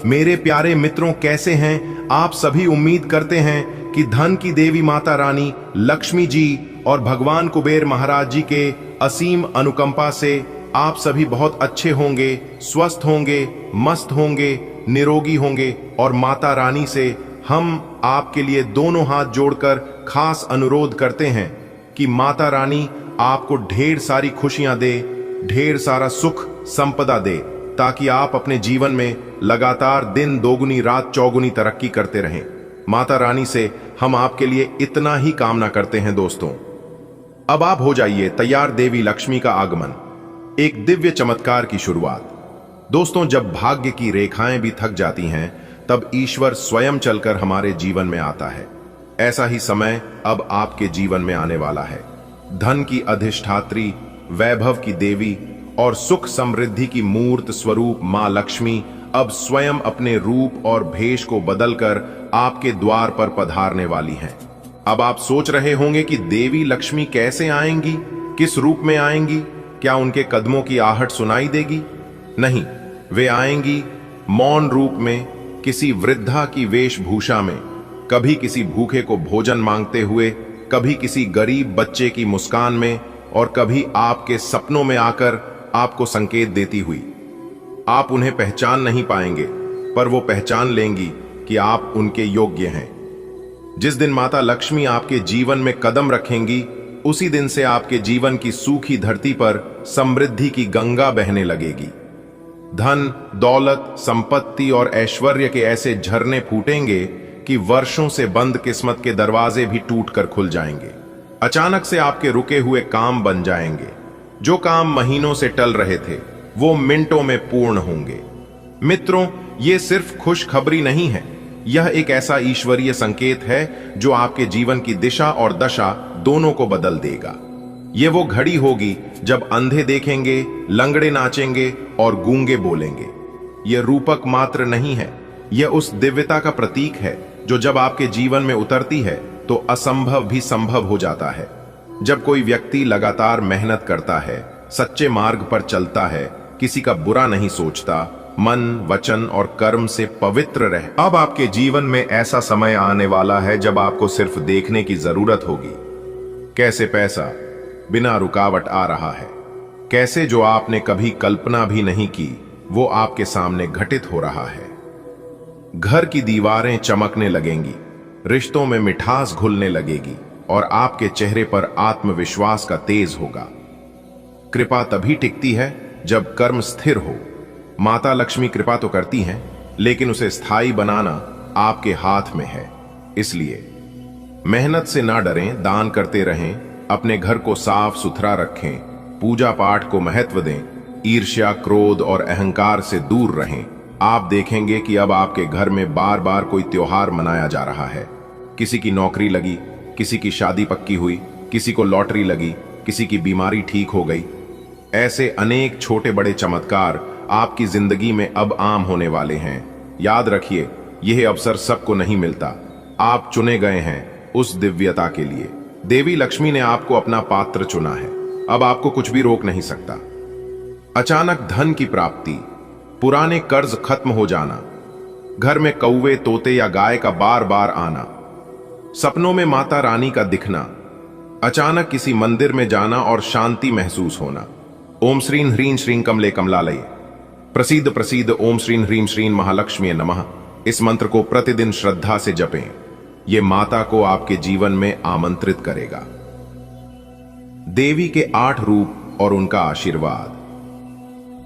मेरे प्यारे मित्रों, कैसे हैं आप सभी। उम्मीद करते हैं कि धन की देवी माता रानी लक्ष्मी जी और भगवान कुबेर महाराज जी के असीम अनुकंपा से आप सभी बहुत अच्छे होंगे, स्वस्थ होंगे, मस्त होंगे, निरोगी होंगे। और माता रानी से हम आपके लिए दोनों हाथ जोड़कर खास अनुरोध करते हैं कि माता रानी आपको ढेर सारी खुशियां दे, ढेर सारा सुख संपदा दे, ताकि आप अपने जीवन में लगातार दिन दोगुनी रात चौगुनी तरक्की करते रहें। माता रानी से हम आपके लिए इतना ही कामना करते हैं दोस्तों। अब आप हो जाइए तैयार देवी लक्ष्मी का आगमन, एक दिव्य चमत्कार की शुरुआत। दोस्तों, जब भाग्य की रेखाएं भी थक जाती हैं, तब ईश्वर स्वयं चलकर हमारे जीवन में आता है। ऐसा ही समय अब आपके जीवन में आने वाला है। धन की अधिष्ठात्री, वैभव की देवी और सुख समृद्धि की मूर्त स्वरूप मां लक्ष्मी अब स्वयं अपने रूप और भेष को बदलकर आपके द्वार पर पधारने वाली हैं। अब आप सोच रहे होंगे कि देवी लक्ष्मी कैसे आएंगी, किस रूप में आएंगी, क्या उनके कदमों की आहट सुनाई देगी? नहीं, वे आएंगी मौन रूप में, किसी वृद्धा की वेशभूषा में, कभी किसी भूखे को भोजन मांगते हुए, कभी किसी गरीब बच्चे की मुस्कान में, और कभी आपके सपनों में आकर आपको संकेत देती हुई। आप उन्हें पहचान नहीं पाएंगे, पर वो पहचान लेंगी कि आप उनके योग्य हैं। जिस दिन माता लक्ष्मी आपके जीवन में कदम रखेंगी, उसी दिन से आपके जीवन की सूखी धरती पर समृद्धि की गंगा बहने लगेगी। धन, दौलत, संपत्ति और ऐश्वर्य के ऐसे झरने फूटेंगे कि वर्षों से बंद किस्मत के दरवाजे भी टूटकर खुल जाएंगे। अचानक से आपके रुके हुए काम बन जाएंगे। जो काम महीनों से टल रहे थे, वो मिनटों में पूर्ण होंगे। मित्रों, ये सिर्फ खुशखबरी नहीं है, यह एक ऐसा ईश्वरीय संकेत है जो आपके जीवन की दिशा और दशा दोनों को बदल देगा। ये वो घड़ी होगी जब अंधे देखेंगे, लंगड़े नाचेंगे और गूंगे बोलेंगे। यह रूपक मात्र नहीं है, यह उस दिव्यता का प्रतीक है जो जब आपके जीवन में उतरती है तो असंभव भी संभव हो जाता है। जब कोई व्यक्ति लगातार मेहनत करता है, सच्चे मार्ग पर चलता है, किसी का बुरा नहीं सोचता, मन, वचन और कर्म से पवित्र रहे। अब आपके जीवन में ऐसा समय आने वाला है जब आपको सिर्फ देखने की जरूरत होगी। कैसे पैसा बिना रुकावट आ रहा है, कैसे जो आपने कभी कल्पना भी नहीं की वो आपके सामने घटित हो रहा है। घर की दीवारें चमकने लगेंगी, रिश्तों में मिठास घुलने लगेगी और आपके चेहरे पर आत्मविश्वास का तेज होगा। कृपा तभी टिकती है जब कर्म स्थिर हो। माता लक्ष्मी कृपा तो करती हैं, लेकिन उसे स्थायी बनाना आपके हाथ में है। इसलिए मेहनत से ना डरें, दान करते रहें, अपने घर को साफ सुथरा रखें, पूजा पाठ को महत्व दें, ईर्ष्या, क्रोध और अहंकार से दूर रहें। आप देखेंगे कि अब आपके घर में बार बार कोई त्योहार मनाया जा रहा है। किसी की नौकरी लगी, किसी की शादी पक्की हुई, किसी को लॉटरी लगी, किसी की बीमारी ठीक हो गई। ऐसे अनेक छोटे बड़े चमत्कार आपकी जिंदगी में अब आम होने वाले हैं। याद रखिए, यह अवसर सबको नहीं मिलता। आप चुने गए हैं उस दिव्यता के लिए। देवी लक्ष्मी ने आपको अपना पात्र चुना है, अब आपको कुछ भी रोक नहीं सकता। अचानक धन की प्राप्ति, पुराने कर्ज खत्म हो जाना, घर में कौवे, तोते या गाय का बार बार आना, सपनों में माता रानी का दिखना, अचानक किसी मंदिर में जाना और शांति महसूस होना। ओम श्रीं ह्रीं श्रीं कमले कमलालये प्रसिद्ध प्रसिद्ध ओम श्रीं ह्रीं श्रीं महालक्ष्मी नमः। इस मंत्र को प्रतिदिन श्रद्धा से जपें। यह माता को आपके जीवन में आमंत्रित करेगा। देवी के 8 रूप और उनका आशीर्वाद।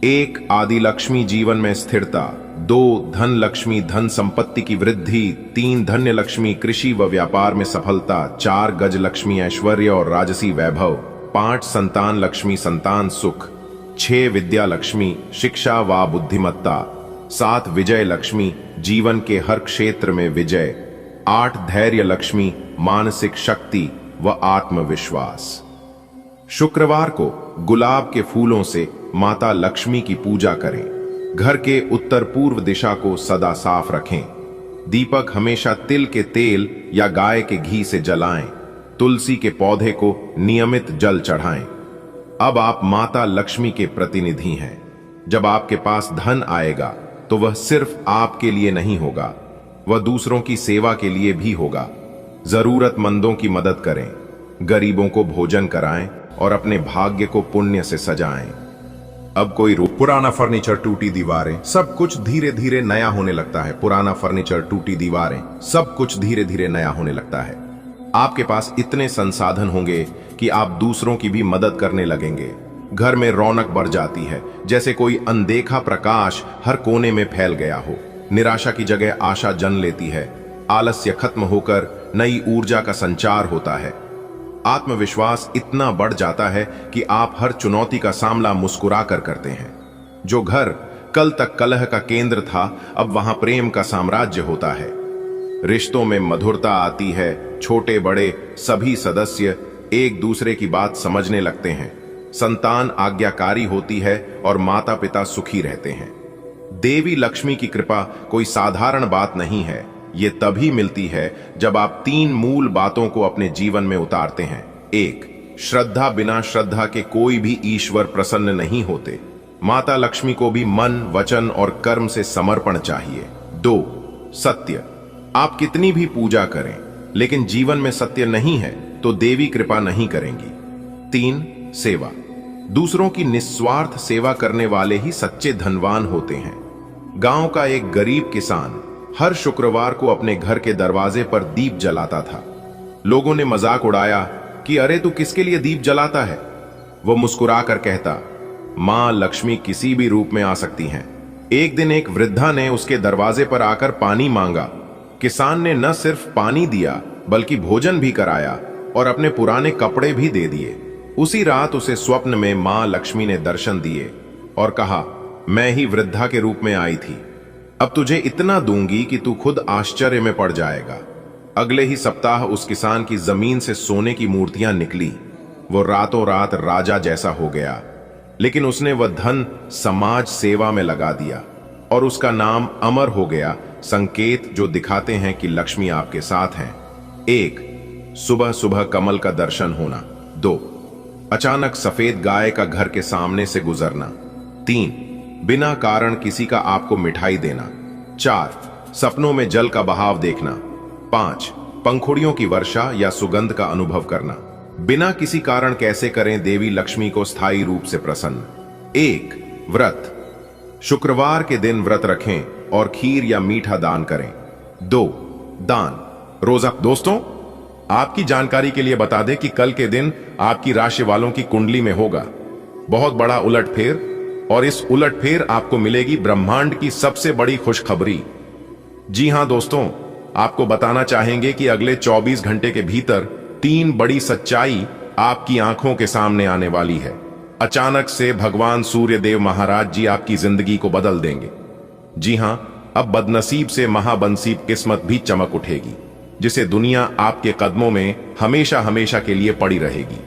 1. आदि लक्ष्मी, जीवन में स्थिरता। 2. धन लक्ष्मी, धन संपत्ति की वृद्धि। 3. धन्य लक्ष्मी, कृषि व व्यापार में सफलता। 4. गज लक्ष्मी, ऐश्वर्य और राजसी वैभव। 5. संतान लक्ष्मी, संतान सुख। 6. विद्या लक्ष्मी, शिक्षा व बुद्धिमत्ता। 7. विजय लक्ष्मी, जीवन के हर क्षेत्र में विजय। 8. धैर्य लक्ष्मी, मानसिक शक्ति व आत्मविश्वास। शुक्रवार को गुलाब के फूलों से माता लक्ष्मी की पूजा करें। घर के उत्तर पूर्व दिशा को सदा साफ रखें। दीपक हमेशा तिल के तेल या गाय के घी से जलाएं। तुलसी के पौधे को नियमित जल चढ़ाएं। अब आप माता लक्ष्मी के प्रतिनिधि हैं। जब आपके पास धन आएगा तो वह सिर्फ आपके लिए नहीं होगा, वह दूसरों की सेवा के लिए भी होगा। जरूरतमंदों की मदद करें, गरीबों को भोजन कराएं और अपने भाग्य को पुण्य से सजाएं। अब कोई पुराना फर्नीचर, टूटी दीवारें, सब कुछ धीरे धीरे नया होने लगता है। पुराना फर्नीचर, टूटी दीवारें, सब कुछ धीरे धीरे नया होने लगता है। आपके पास इतने संसाधन होंगे कि आप दूसरों की भी मदद करने लगेंगे। घर में रौनक बढ़ जाती है, जैसे कोई अनदेखा प्रकाश हर कोने में फैल गया हो। निराशा की जगह आशा जन्म लेती है। आलस्य खत्म होकर नई ऊर्जा का संचार होता है। आत्मविश्वास इतना बढ़ जाता है कि आप हर चुनौती का सामना मुस्कुरा कर करते हैं। जो घर कल तक कलह का केंद्र था, अब वहां प्रेम का साम्राज्य होता है। रिश्तों में मधुरता आती है। छोटे बड़े सभी सदस्य एक दूसरे की बात समझने लगते हैं। संतान आज्ञाकारी होती है और माता पिता सुखी रहते हैं। देवी लक्ष्मी की कृपा कोई साधारण बात नहीं है। ये तभी मिलती है जब आप 3 मूल बातों को अपने जीवन में उतारते हैं। 1, श्रद्धा। बिना श्रद्धा के कोई भी ईश्वर प्रसन्न नहीं होते। माता लक्ष्मी को भी मन, वचन और कर्म से समर्पण चाहिए। 2, सत्य। आप कितनी भी पूजा करें, लेकिन जीवन में सत्य नहीं है तो देवी कृपा नहीं करेंगी। 3, सेवा। दूसरों की निस्वार्थ सेवा करने वाले ही सच्चे धनवान होते हैं। गांव का एक गरीब किसान हर शुक्रवार को अपने घर के दरवाजे पर दीप जलाता था। लोगों ने मजाक उड़ाया कि अरे तू किसके लिए दीप जलाता है? वो मुस्कुराकर कहता, मां लक्ष्मी किसी भी रूप में आ सकती हैं। एक दिन एक वृद्धा ने उसके दरवाजे पर आकर पानी मांगा। किसान ने न सिर्फ पानी दिया बल्कि भोजन भी कराया और अपने पुराने कपड़े भी दे दिए। उसी रात उसे स्वप्न में मां लक्ष्मी ने दर्शन दिए और कहा, मैं ही वृद्धा के रूप में आई थी। अब तुझे इतना दूंगी कि तू खुद आश्चर्य में पड़ जाएगा। अगले ही सप्ताह उस किसान की जमीन से सोने की मूर्तियां निकली। वो रातों रात राजा जैसा हो गया, लेकिन उसने वह धन समाज सेवा में लगा दिया और उसका नाम अमर हो गया। संकेत जो दिखाते हैं कि लक्ष्मी आपके साथ हैं। 1, सुबह सुबह कमल का दर्शन होना। 2, अचानक सफेद गाय का घर के सामने से गुजरना। 3, बिना कारण किसी का आपको मिठाई देना। 4, सपनों में जल का बहाव देखना। 5, पंखुड़ियों की वर्षा या सुगंध का अनुभव करना। बिना किसी कारण कैसे करें देवी लक्ष्मी को स्थायी रूप से प्रसन्न? 1, व्रत। शुक्रवार के दिन व्रत रखें और खीर या मीठा दान करें। 2, दान, रोजा। दोस्तों, आपकी जानकारी के लिए बता दें कि कल के दिन आपकी राशि वालों की कुंडली में होगा बहुत बड़ा उलटफेर, और इस उलटफेर आपको मिलेगी ब्रह्मांड की सबसे बड़ी खुशखबरी। जी हां दोस्तों, आपको बताना चाहेंगे कि अगले 24 घंटे के भीतर 3 बड़ी सच्चाई आपकी आंखों के सामने आने वाली है। अचानक से भगवान सूर्य देव महाराज जी आपकी जिंदगी को बदल देंगे। जी हां, अब बदनसीब से महाबनसीब किस्मत भी चमक उठेगी, जिसे दुनिया आपके कदमों में हमेशा हमेशा के लिए पड़ी रहेगी।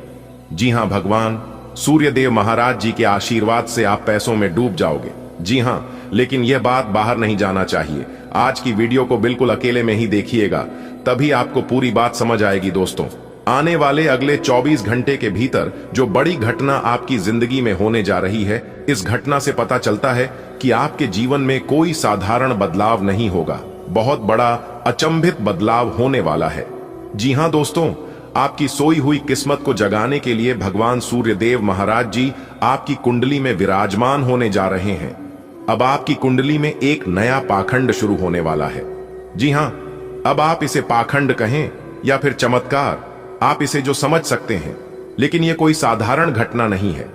जी हां, भगवान सूर्यदेव महाराज जी के आशीर्वाद से आप पैसों में डूब जाओगे। जी हां, लेकिन यह बात बाहर नहीं जाना चाहिए। आज की वीडियो को बिल्कुल अकेले में ही देखिएगा, तभी आपको पूरी बात समझ आएगी। दोस्तों, आने वाले अगले 24 घंटे के भीतर जो बड़ी घटना आपकी जिंदगी में होने जा रही है, इस घटना से पता चलता है कि आपके जीवन में कोई साधारण बदलाव नहीं होगा, बहुत बड़ा अचंभित बदलाव होने वाला है। जी हां दोस्तों, आपकी सोई हुई किस्मत को जगाने के लिए भगवान सूर्यदेव महाराज जी आपकी कुंडली में विराजमान होने जा रहे हैं। अब आपकी कुंडली में एक नया पाखंड शुरू होने वाला है। जी हां, अब आप इसे पाखंड कहें या फिर चमत्कार, आप इसे जो समझ सकते हैं, लेकिन यह कोई साधारण घटना नहीं है।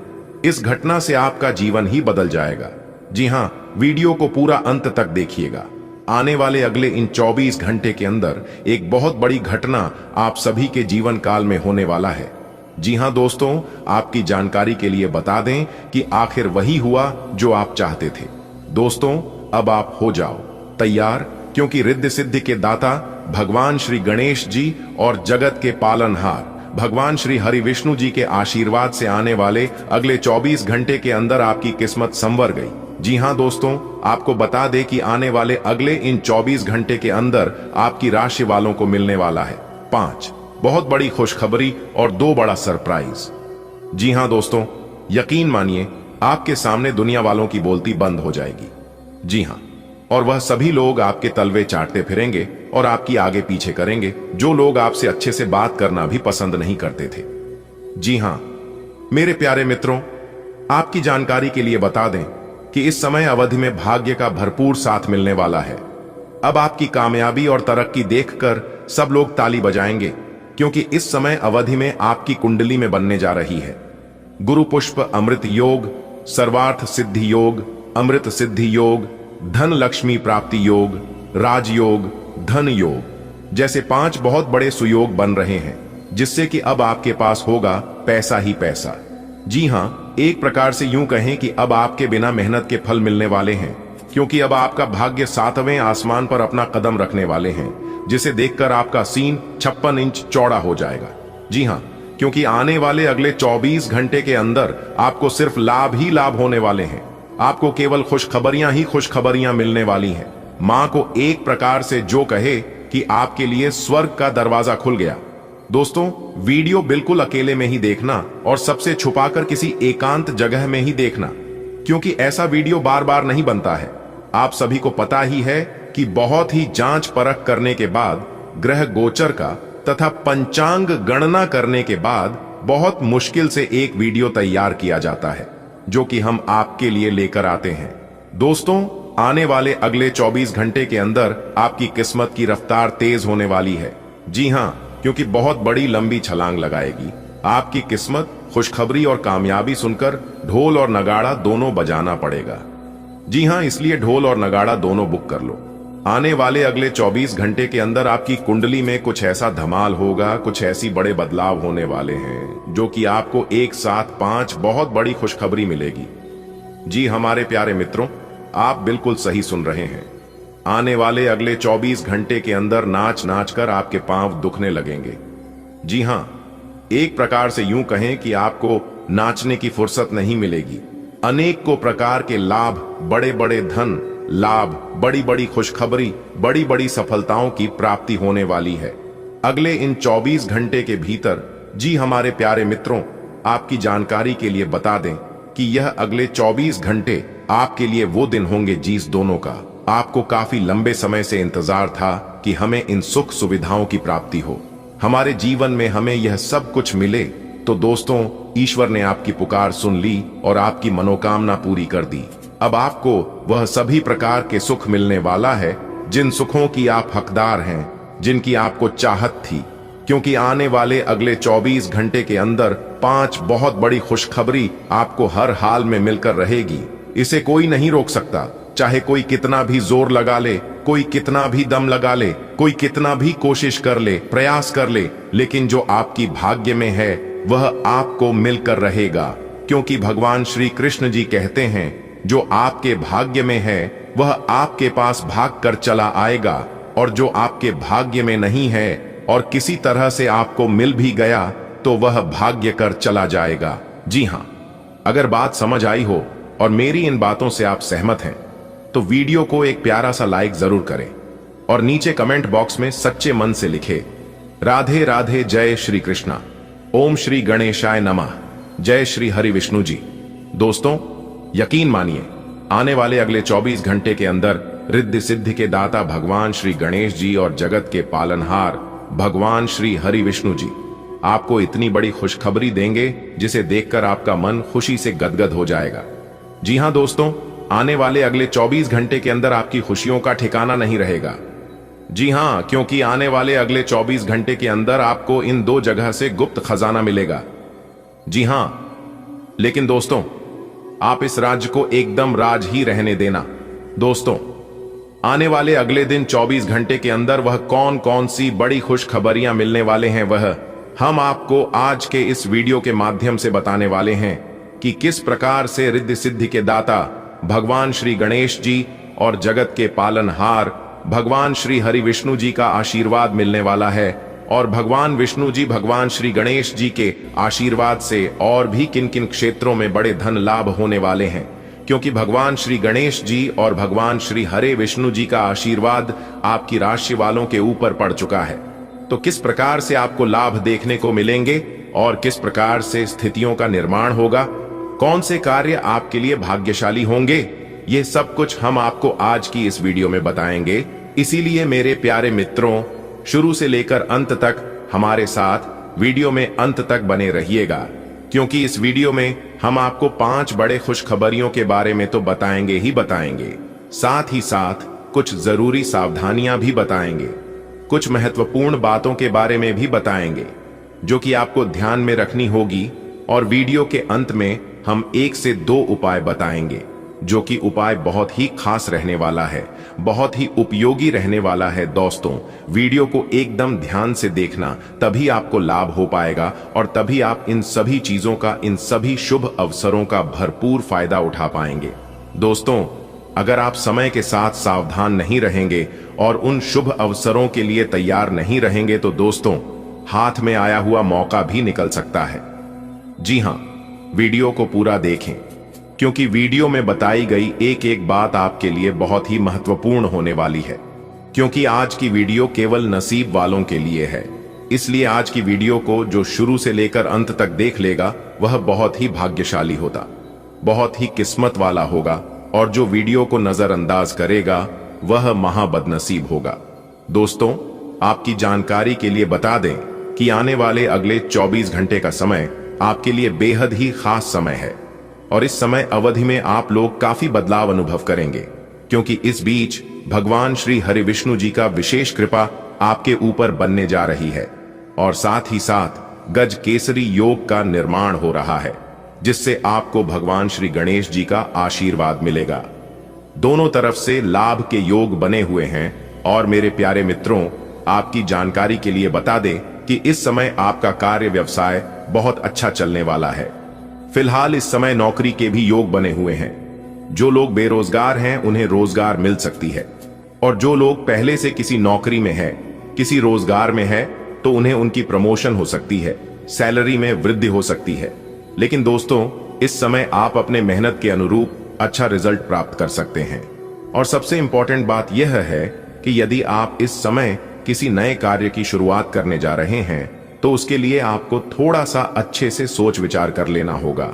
इस घटना से आपका जीवन ही बदल जाएगा। जी हां, वीडियो को पूरा अंत तक देखिएगा। आने वाले अगले इन 24 घंटे के अंदर एक बहुत बड़ी घटना आप सभी के जीवन काल में होने वाला है। जी हां दोस्तों, आपकी जानकारी के लिए बता दें कि आखिर वही हुआ जो आप चाहते थे। दोस्तों, अब आप हो जाओ तैयार, क्योंकि रिद्धि सिद्धि के दाता भगवान श्री गणेश जी और जगत के पालनहार भगवान श्री हरि विष्णु जी के आशीर्वाद से आने वाले अगले 24 घंटे के अंदर आपकी किस्मत संवर गई। जी हां दोस्तों, आपको बता दें कि आने वाले अगले इन 24 घंटे के अंदर आपकी राशि वालों को मिलने वाला है 5 बहुत बड़ी खुशखबरी और 2 बड़ा सरप्राइज। जी हां दोस्तों, यकीन मानिए आपके सामने दुनिया वालों की बोलती बंद हो जाएगी। जी हां, और वह सभी लोग आपके तलवे चाटते फिरेंगे और आपकी आगे पीछे करेंगे, जो लोग आपसे अच्छे से बात करना भी पसंद नहीं करते थे। जी हां मेरे प्यारे मित्रों, आपकी जानकारी के लिए बता दें कि इस समय अवधि में भाग्य का भरपूर साथ मिलने वाला है। अब आपकी कामयाबी और तरक्की देखकर सब लोग ताली बजाएंगे, क्योंकि इस समय अवधि में आपकी कुंडली में बनने जा रही है गुरु पुष्प अमृत योग, सर्वार्थ सिद्धि योग, अमृत सिद्धि योग, धन लक्ष्मी प्राप्ति योग, राजयोग, धन योग जैसे 5 बहुत बड़े सुयोग बन रहे हैं, जिससे कि अब आपके पास होगा पैसा ही पैसा। जी हां, एक प्रकार से यूं कहें कि अब आपके बिना मेहनत के फल मिलने वाले हैं, क्योंकि अब आपका भाग्य 7वें आसमान पर अपना कदम रखने वाले हैं, जिसे देखकर आपका सीन 56 इंच चौड़ा हो जाएगा। जी हां, क्योंकि आने वाले अगले 24 घंटे के अंदर आपको सिर्फ लाभ ही लाभ होने वाले हैं। आपको केवल खुशखबरियां ही खुशखबरियां मिलने वाली हैं। मां को एक प्रकार से जो कहे कि आपके लिए स्वर्ग का दरवाजा खुल गया। दोस्तों, वीडियो बिल्कुल अकेले में ही देखना और सबसे छुपाकर किसी एकांत जगह में ही देखना, क्योंकि ऐसा वीडियो बार बार नहीं बनता है। आप सभी को पता ही है कि बहुत ही जांच परख करने के बाद, ग्रह गोचर का तथा पंचांग गणना करने के बाद बहुत मुश्किल से एक वीडियो तैयार किया जाता है, जो कि हम आपके लिए लेकर आते हैं। दोस्तों, आने वाले अगले 24 घंटे के अंदर आपकी किस्मत की रफ्तार तेज होने वाली है। जी हां, क्योंकि बहुत बड़ी लंबी छलांग लगाएगी। आपकी किस्मत, खुशखबरी और कामयाबी सुनकर ढोल और नगाड़ा दोनों बजाना पड़ेगा। जी हां, इसलिए ढोल और नगाड़ा दोनों बुक कर लो। आने वाले अगले 24 घंटे के अंदर आपकी कुंडली में कुछ ऐसा धमाल होगा, कुछ ऐसी बड़े बदलाव होने वाले हैं, जो कि आपको एक साथ 5 बहुत बड़ी खुशखबरी मिलेगी। जी हमारे प्यारे मित्रों, आप बिल्कुल सही सुन रहे हैं। आने वाले अगले 24 घंटे के अंदर नाच नाच कर आपके पांव दुखने लगेंगे। जी हां, एक प्रकार से यूं कहें कि आपको नाचने की फुर्सत नहीं मिलेगी। अनेक को प्रकार के लाभ, बड़े बड़े धन लाभ, बड़ी बड़ी खुशखबरी, बड़ी बड़ी सफलताओं की प्राप्ति होने वाली है अगले इन 24 घंटे के भीतर। जी हमारे प्यारे मित्रों, आपकी जानकारी के लिए बता दें कि यह अगले 24 घंटे आपके लिए वो दिन होंगे जिस दोनों का आपको काफी लंबे समय से इंतजार था कि हमें इन सुख सुविधाओं की प्राप्ति हो, हमारे जीवन में हमें यह सब कुछ मिले। तो दोस्तों, ईश्वर ने आपकी पुकार सुन ली और आपकी मनोकामना पूरी कर दी। अब आपको वह सभी प्रकार के सुख मिलने वाला है जिन सुखों की आप हकदार हैं, जिनकी आपको चाहत थी, क्योंकि आने वाले अगले 24 घंटे के अंदर 5 बहुत बड़ी खुशखबरी आपको हर हाल में मिलकर रहेगी। इसे कोई नहीं रोक सकता, चाहे कोई कितना भी जोर लगा ले, कोई कितना भी दम लगा ले, कोई कितना भी कोशिश कर ले, प्रयास कर ले, लेकिन जो आपकी भाग्य में है वह आपको मिलकर रहेगा। क्योंकि भगवान श्री कृष्ण जी कहते हैं, जो आपके भाग्य में है वह आपके पास भाग कर चला आएगा, और जो आपके भाग्य में नहीं है और किसी तरह से आपको मिल भी गया तो वह भाग्य कर चला जाएगा। जी हां, अगर बात समझ आई हो और मेरी इन बातों से आप सहमत हैं तो वीडियो को एक प्यारा सा लाइक जरूर करें और नीचे कमेंट बॉक्स में सच्चे मन से लिखे राधे राधे, जय श्री कृष्णा, ओम श्री गणेशाय नमः, जय श्री हरि विष्णु जी। दोस्तों, यकीन मानिए, आने वाले अगले 24 घंटे के अंदर रिद्धि सिद्धि के दाता भगवान श्री गणेश जी और जगत के पालनहार भगवान श्री हरि विष्णु जी आपको इतनी बड़ी खुशखबरी देंगे जिसे देखकर आपका मन खुशी से गदगद हो जाएगा। जी हां दोस्तों, आने वाले अगले 24 घंटे के अंदर आपकी खुशियों का ठिकाना नहीं रहेगा। जी हां, क्योंकि आने वाले अगले 24 घंटे के अंदर आपको इन 2 जगह से गुप्त खजाना मिलेगा। जी हां, लेकिन दोस्तों, आप इस राज्य को एकदम राज ही रहने देना। दोस्तों, आने वाले अगले दिन 24 घंटे के अंदर वह कौन कौन सी बड़ी खुशखबरियां मिलने वाले हैं, वह हम आपको आज के इस वीडियो के माध्यम से बताने वाले हैं कि किस प्रकार से रिद्धि सिद्धि के दाता भगवान श्री गणेश जी और जगत के पालनहार भगवान श्री हरि विष्णु जी का आशीर्वाद मिलने वाला है, और भगवान विष्णु जी भगवान श्री गणेश जी के आशीर्वाद से और भी किन किन क्षेत्रों में बड़े धन लाभ होने वाले हैं, क्योंकि भगवान श्री गणेश जी और भगवान श्री हरे विष्णु जी का आशीर्वाद आपकी राशि वालों के ऊपर पड़ चुका है। तो किस प्रकार से आपको लाभ देखने को मिलेंगे और किस प्रकार से स्थितियों का निर्माण होगा, कौन से कार्य आपके लिए भाग्यशाली होंगे, ये सब कुछ हम आपको आज की इस वीडियो में बताएंगे। इसीलिए मेरे प्यारे मित्रों, शुरू से लेकर अंत तक हमारे साथ वीडियो में अंत तक बने रहिएगा, क्योंकि इस वीडियो में हम आपको 5 बड़े खुशखबरियों के बारे में तो बताएंगे ही बताएंगे, साथ ही साथ कुछ जरूरी सावधानियां भी बताएंगे, कुछ महत्वपूर्ण बातों के बारे में भी बताएंगे जो कि आपको ध्यान में रखनी होगी। और वीडियो के अंत में हम 1 से 2 उपाय बताएंगे, जो कि उपाय बहुत ही खास रहने वाला है, बहुत ही उपयोगी रहने वाला है। दोस्तों, वीडियो को एकदम ध्यान से देखना, तभी आपको लाभ हो पाएगा और तभी आप इन सभी चीजों का, इन सभी शुभ अवसरों का भरपूर फायदा उठा पाएंगे। दोस्तों, अगर आप समय के साथ सावधान नहीं रहेंगे और उन शुभ अवसरों के लिए तैयार नहीं रहेंगे तो दोस्तों, हाथ में आया हुआ मौका भी निकल सकता है। जी हां, वीडियो को पूरा देखें, क्योंकि वीडियो में बताई गई एक एक बात आपके लिए बहुत ही महत्वपूर्ण होने वाली है। क्योंकि आज की वीडियो केवल नसीब वालों के लिए है, इसलिए आज की वीडियो को जो शुरू से लेकर अंत तक देख लेगा वह बहुत ही भाग्यशाली होता, बहुत ही किस्मत वाला होगा, और जो वीडियो को नजरअंदाज करेगा वह महाबदनसीब होगा। दोस्तों, आपकी जानकारी के लिए बता दें कि आने वाले अगले 24 घंटे का समय आपके लिए बेहद ही खास समय है, और इस समय अवधि में आप लोग काफी बदलाव अनुभव करेंगे, क्योंकि इस बीच भगवान श्री हरि विष्णु जी का विशेष कृपा आपके ऊपर बनने जा रही है, और साथ ही साथ गज केसरी योग का निर्माण हो रहा है, जिससे आपको भगवान श्री गणेश जी का आशीर्वाद मिलेगा। दोनों तरफ से लाभ के योग बने हुए हैं। और मेरे प्यारे मित्रों, आपकी जानकारी के लिए बता दें कि इस समय आपका कार्य व्यवसाय बहुत अच्छा चलने वाला है। फिलहाल इस समय नौकरी के भी योग बने हुए हैं। जो लोग बेरोजगार हैं उन्हें रोजगार मिल सकती है, और जो लोग पहले से किसी नौकरी में है, किसी रोजगार में है, तो उन्हें उनकी प्रमोशन हो सकती है, सैलरी में वृद्धि हो सकती है। लेकिन दोस्तों, इस समय आप अपने मेहनत के अनुरूप अच्छा रिजल्ट प्राप्त कर सकते हैं। और सबसे इंपॉर्टेंट बात यह है कि यदि आप इस समय किसी नए कार्य की शुरुआत करने जा रहे हैं तो उसके लिए आपको थोड़ा सा अच्छे से सोच विचार कर लेना होगा,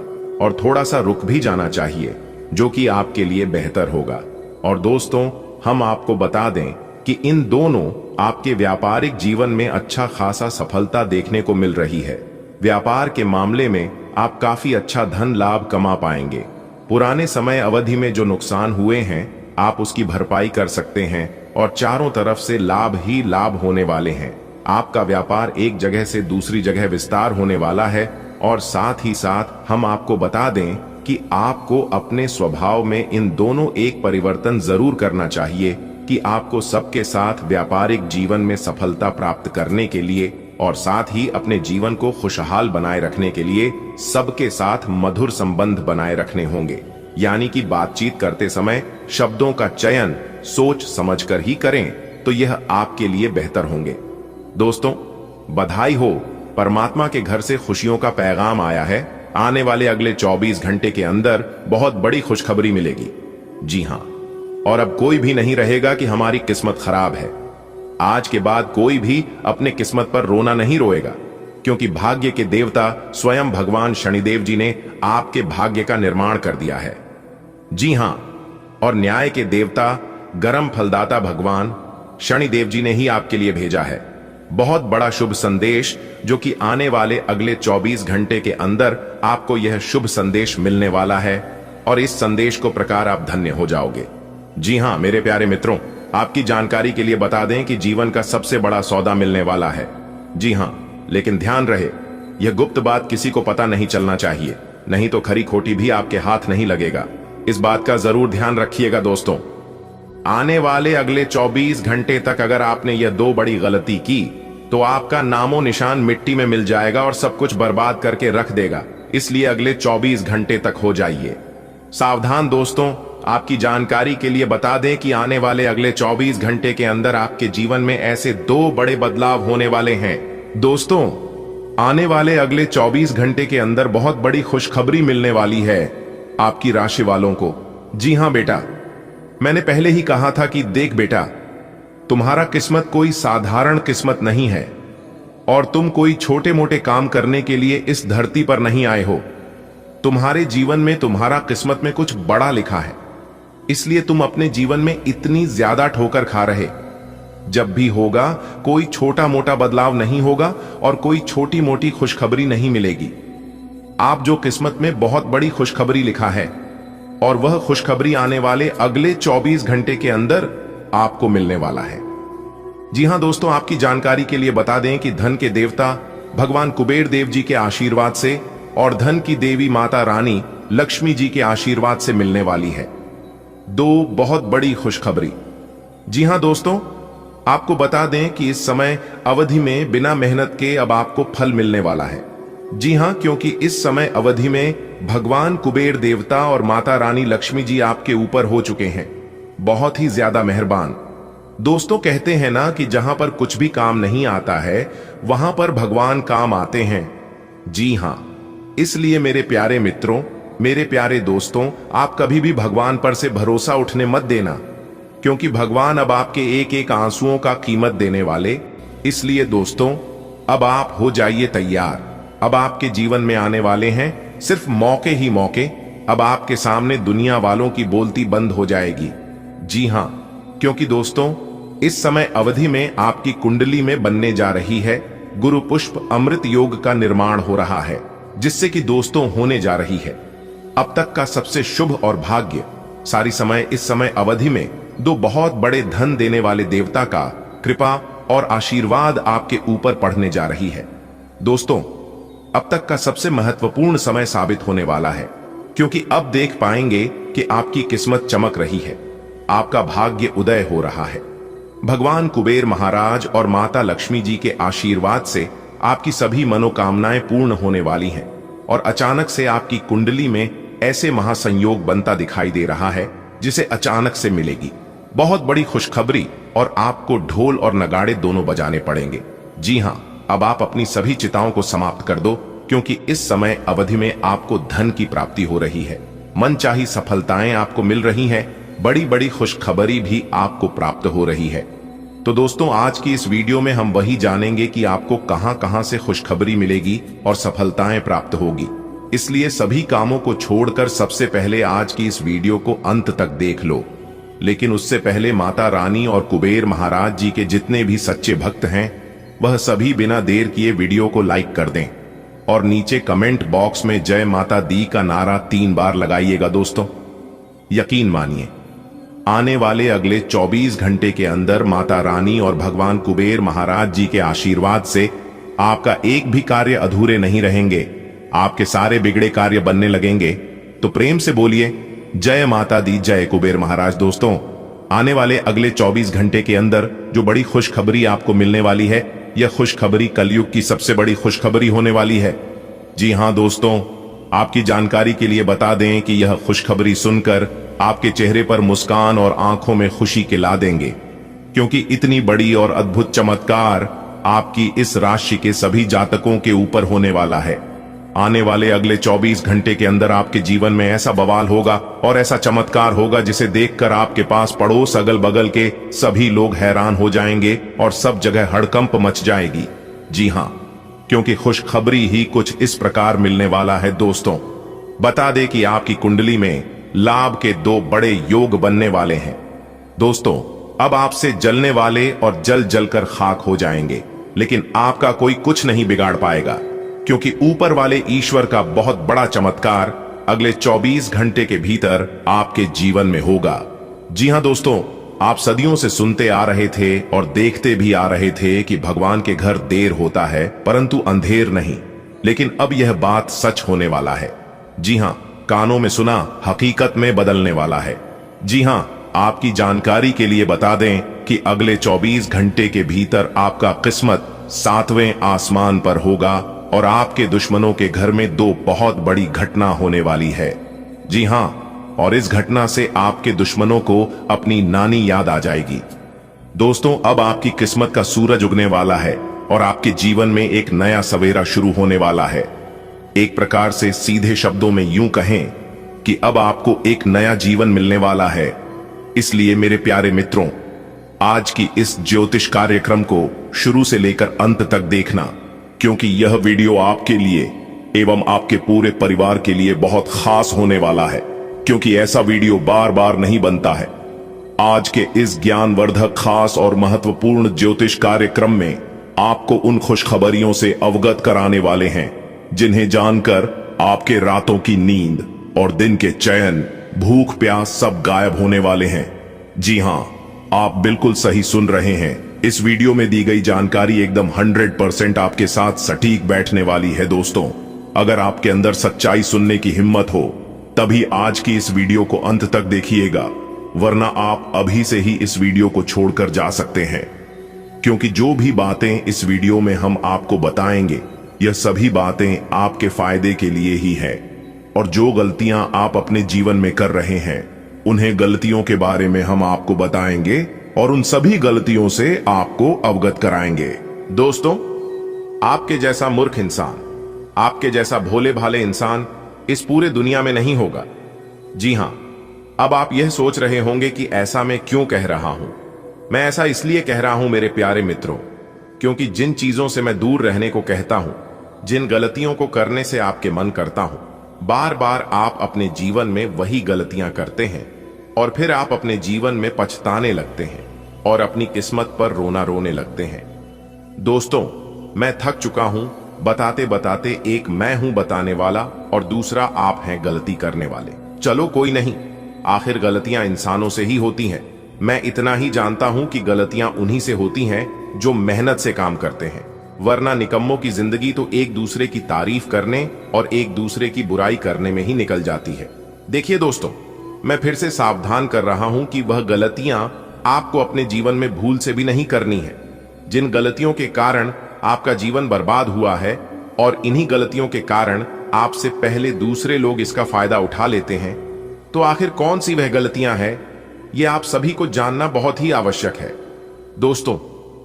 और थोड़ा सा रुक भी जाना चाहिए, जो कि आपके लिए बेहतर होगा। और दोस्तों, हम आपको बता दें कि इन दोनों आपके व्यापारिक जीवन में अच्छा खासा सफलता देखने को मिल रही है। व्यापार के मामले में आप काफी अच्छा धन लाभ कमा पाएंगे। पुराने समय अवधि में जो नुकसान हुए हैं आप उसकी भरपाई कर सकते हैं, और चारों तरफ से लाभ ही लाभ होने वाले हैं। आपका व्यापार एक जगह से दूसरी जगह विस्तार होने वाला है। और साथ ही साथ हम आपको बता दें कि आपको अपने स्वभाव में इन दोनों एक परिवर्तन जरूर करना चाहिए कि आपको सबके साथ व्यापारिक जीवन में सफलता प्राप्त करने के लिए, और साथ ही अपने जीवन को खुशहाल बनाए रखने के लिए सबके साथ मधुर संबंध बनाए रखने होंगे। यानी कि बातचीत करते समय शब्दों का चयन सोच समझकर ही करें, तो यह आपके लिए बेहतर होंगे। दोस्तों, बधाई हो, परमात्मा के घर से खुशियों का पैगाम आया है। आने वाले अगले 24 घंटे के अंदर बहुत बड़ी खुशखबरी मिलेगी। जी हां, और अब कोई भी नहीं रहेगा कि हमारी किस्मत खराब है। आज के बाद कोई भी अपने किस्मत पर रोना नहीं रोएगा, क्योंकि भाग्य के देवता स्वयं भगवान शनिदेव जी ने आपके भाग्य का निर्माण कर दिया है। जी हां, और न्याय के देवता गरम फलदाता भगवान शनिदेव जी ने ही आपके लिए भेजा है बहुत बड़ा शुभ संदेश, जो कि आने वाले अगले 24 घंटे के अंदर आपको यह शुभ संदेश मिलने वाला है, और इस संदेश को प्रकार आप धन्य हो जाओगे। जी हां मेरे प्यारे मित्रों, आपकी जानकारी के लिए बता दें कि जीवन का सबसे बड़ा सौदा मिलने वाला है। जी हां, लेकिन ध्यान रहे, यह गुप्त बात किसी को पता नहीं चलना चाहिए, नहीं तो खरी खोटी भी आपके हाथ नहीं लगेगा। इस बात का जरूर ध्यान रखिएगा। दोस्तों, आने वाले अगले 24 घंटे तक अगर आपने यह 2 बड़ी गलती की तो आपका नामो निशान मिट्टी में मिल जाएगा और सब कुछ बर्बाद करके रख देगा। इसलिए अगले 24 घंटे तक हो जाइए सावधान। दोस्तों, आपकी जानकारी के लिए बता दें कि आने वाले अगले 24 घंटे के अंदर आपके जीवन में ऐसे 2 बड़े बदलाव होने वाले हैं। दोस्तों, आने वाले अगले 24 घंटे के अंदर बहुत बड़ी खुशखबरी मिलने वाली है आपकी राशि वालों को। जी हां बेटा, मैंने पहले ही कहा था कि देख बेटा, तुम्हारा किस्मत कोई साधारण किस्मत नहीं है, और तुम कोई छोटे मोटे काम करने के लिए इस धरती पर नहीं आए हो। तुम्हारे जीवन में, तुम्हारा किस्मत में कुछ बड़ा लिखा है। इसलिए तुम अपने जीवन में इतनी ज्यादा ठोकर खा रहे। जब भी होगा कोई छोटा मोटा बदलाव नहीं होगा और कोई छोटी मोटी खुशखबरी नहीं मिलेगी। आप जो किस्मत में बहुत बड़ी खुशखबरी लिखा है और वह खुशखबरी आने वाले अगले 24 घंटे के अंदर आपको मिलने वाला है। जी हां दोस्तों, आपकी जानकारी के लिए बता दें कि धन के देवता भगवान कुबेर देव जी के आशीर्वाद से और धन की देवी माता रानी लक्ष्मी जी के आशीर्वाद से मिलने वाली है दो बहुत बड़ी खुशखबरी। जी हां दोस्तों, आपको बता दें कि इस समय अवधि में बिना मेहनत के अब आपको फल मिलने वाला है। जी हां, क्योंकि इस समय अवधि में भगवान कुबेर देवता और माता रानी लक्ष्मी जी आपके ऊपर हो चुके हैं, बहुत ही ज्यादा मेहरबान। दोस्तों, कहते हैं ना कि जहां पर कुछ भी काम नहीं आता है वहां पर भगवान काम आते हैं। जी हां, इसलिए मेरे प्यारे मित्रों, मेरे प्यारे दोस्तों, आप कभी भी भगवान पर से भरोसा उठने मत देना, क्योंकि भगवान अब आपके एक एक आंसुओं का कीमत देने वाले। इसलिए दोस्तों, अब आप हो जाइए तैयार। अब आपके जीवन में आने वाले हैं सिर्फ मौके ही मौके। अब आपके सामने दुनिया वालों की बोलती बंद हो जाएगी। जी हां, क्योंकि दोस्तों इस समय अवधि में आपकी कुंडली में बनने जा रही है गुरु पुष्प अमृत योग का निर्माण हो रहा है, जिससे कि दोस्तों होने जा रही है अब तक का सबसे शुभ और भाग्य सारी समय। इस समय अवधि में दो बहुत बड़े धन देने वाले देवता का कृपा और आशीर्वाद आपके ऊपर पड़ने जा रही है। दोस्तों, अब तक का सबसे महत्वपूर्ण समय साबित होने वाला है, क्योंकि अब देख पाएंगे कि आपकी किस्मत चमक रही है, आपका भाग्य उदय हो रहा है। भगवान कुबेर महाराज और माता लक्ष्मी जी के आशीर्वाद से आपकी सभी मनोकामनाएं पूर्ण होने वाली हैं और अचानक से आपकी कुंडली में ऐसे महासंयोग बनता दिखाई दे रहा है जिसे अचानक से मिलेगी बहुत बड़ी खुशखबरी और आपको ढोल और नगाड़े दोनों बजाने पड़ेंगे। जी हां, अब आप अपनी सभी चिंताओं को समाप्त कर दो, क्योंकि इस समय अवधि में आपको धन की प्राप्ति हो रही है, मनचाही सफलताएं आपको मिल रही हैं, बड़ी बड़ी खुशखबरी भी आपको प्राप्त हो रही है। तो दोस्तों, आज की इस वीडियो में हम वही जानेंगे कि आपको कहां कहां से खुशखबरी मिलेगी और सफलताएं प्राप्त होगी। इसलिए सभी कामों को छोड़कर सबसे पहले आज की इस वीडियो को अंत तक देख लो। लेकिन उससे पहले माता रानी और कुबेर महाराज जी के जितने भी सच्चे भक्त हैं, वह सभी बिना देर किए वीडियो को लाइक कर दें और नीचे कमेंट बॉक्स में जय माता दी का नारा 3 बार लगाइएगा। दोस्तों, यकीन मानिए, आने वाले अगले 24 घंटे के अंदर माता रानी और भगवान कुबेर महाराज जी के आशीर्वाद से आपका एक भी कार्य अधूरे नहीं रहेंगे, आपके सारे बिगड़े कार्य बनने लगेंगे। तो प्रेम से बोलिए जय माता दी, जय कुबेर महाराज। दोस्तों, आने वाले अगले 24 घंटे के अंदर जो बड़ी खुशखबरी आपको मिलने वाली है, यह खुशखबरी कलयुग की सबसे बड़ी खुशखबरी होने वाली है। जी हां दोस्तों, आपकी जानकारी के लिए बता दें कि यह खुशखबरी सुनकर आपके चेहरे पर मुस्कान और आंखों में खुशी के ला देंगे, क्योंकि इतनी बड़ी और अद्भुत चमत्कार आपकी इस राशि के सभी जातकों के ऊपर होने वाला है। आने वाले अगले 24 घंटे के अंदर आपके जीवन में ऐसा बवाल होगा और ऐसा चमत्कार होगा जिसे देखकर आपके पास पड़ोस अगल बगल के सभी लोग हैरान हो जाएंगे और सब जगह हड़कंप मच जाएगी। जी हां, क्योंकि खुशखबरी ही कुछ इस प्रकार मिलने वाला है। दोस्तों, बता दें कि आपकी कुंडली में लाभ के 2 बड़े योग बनने वाले हैं। दोस्तों, अब आपसे जलने वाले और जल जलकर खाक हो जाएंगे, लेकिन आपका कोई कुछ नहीं बिगाड़ पाएगा, क्योंकि ऊपर वाले ईश्वर का बहुत बड़ा चमत्कार अगले 24 घंटे के भीतर आपके जीवन में होगा। जी हां दोस्तों, आप सदियों से सुनते आ रहे थे और देखते भी आ रहे थे कि भगवान के घर देर होता है परंतु अंधेर नहीं, लेकिन अब यह बात सच होने वाला है। जी हां, कानों में सुना हकीकत में बदलने वाला है। जी हां, आपकी जानकारी के लिए बता दें कि अगले 24 घंटे के भीतर आपका किस्मत 7वें आसमान पर होगा और आपके दुश्मनों के घर में 2 बहुत बड़ी घटना होने वाली है। जी हां, और इस घटना से आपके दुश्मनों को अपनी नानी याद आ जाएगी। दोस्तों, अब आपकी किस्मत का सूरज उगने वाला है और आपके जीवन में एक नया सवेरा शुरू होने वाला है। एक प्रकार से सीधे शब्दों में यूं कहें कि अब आपको एक नया जीवन मिलने वाला है। इसलिए मेरे प्यारे मित्रों, आज की इस ज्योतिष कार्यक्रम को शुरू से लेकर अंत तक देखना, क्योंकि यह वीडियो आपके लिए एवं आपके पूरे परिवार के लिए बहुत खास होने वाला है। क्योंकि ऐसा वीडियो बार बार नहीं बनता है। आज के इस ज्ञानवर्धक, खास और महत्वपूर्ण ज्योतिष कार्यक्रम में आपको उन खुशखबरियों से अवगत कराने वाले हैं जिन्हें जानकर आपके रातों की नींद और दिन के चैन, भूख प्यास सब गायब होने वाले हैं। जी हां, आप बिल्कुल सही सुन रहे हैं। इस वीडियो में दी गई जानकारी एकदम 100% आपके साथ सटीक बैठने वाली है। दोस्तों, अगर आपके अंदर सच्चाई सुनने की हिम्मत हो तभी आज की इस वीडियो को अंत तक देखिएगा, वरना आप अभी से ही इस वीडियो को छोड़कर जा सकते हैं। क्योंकि जो भी बातें इस वीडियो में हम आपको बताएंगे, यह सभी बातें आपके फायदे के लिए ही है। और जो गलतियां आप अपने जीवन में कर रहे हैं, उन्हें गलतियों के बारे में हम आपको बताएंगे और उन सभी गलतियों से आपको अवगत कराएंगे। दोस्तों, आपके जैसा मूर्ख इंसान, आपके जैसा भोले भाले इंसान इस पूरे दुनिया में नहीं होगा। जी हां, अब आप यह सोच रहे होंगे कि ऐसा मैं क्यों कह रहा हूं। मैं ऐसा इसलिए कह रहा हूं मेरे प्यारे मित्रों, क्योंकि जिन चीजों से मैं दूर रहने को कहता हूं, जिन गलतियों को करने से आपके मन करता हूं, बार बार आप अपने जीवन में वही गलतियां करते हैं और फिर आप अपने जीवन में पछताने लगते हैं और अपनी किस्मत पर रोने लगते हैं। दोस्तों, मैं थक चुका हूं बताते बताते। एक मैं हूं बताने वाला और दूसरा आप हैं गलती करने वाले। चलो कोई नहीं, आखिर गलतियां इंसानों से ही होती हैं। मैं इतना ही जानता हूं कि गलतियां उन्हीं से होती हैं जो मेहनत से काम करते हैं, वरना निकम्मों की जिंदगी तो एक दूसरे की तारीफ करने और एक दूसरे की बुराई करने में ही निकल जाती है। देखिए दोस्तों, मैं फिर से सावधान कर रहा हूं कि वह गलतियां आपको अपने जीवन में भूल से भी नहीं करनी है। जिन गलतियों के कारण आपका जीवन बर्बाद हुआ है और इन्हीं गलतियों के कारण आपसे पहले दूसरे लोग इसका फायदा उठा लेते हैं, तो आखिर कौन सी वह गलतियां हैं, यह आप सभी को जानना बहुत ही आवश्यक है। दोस्तों,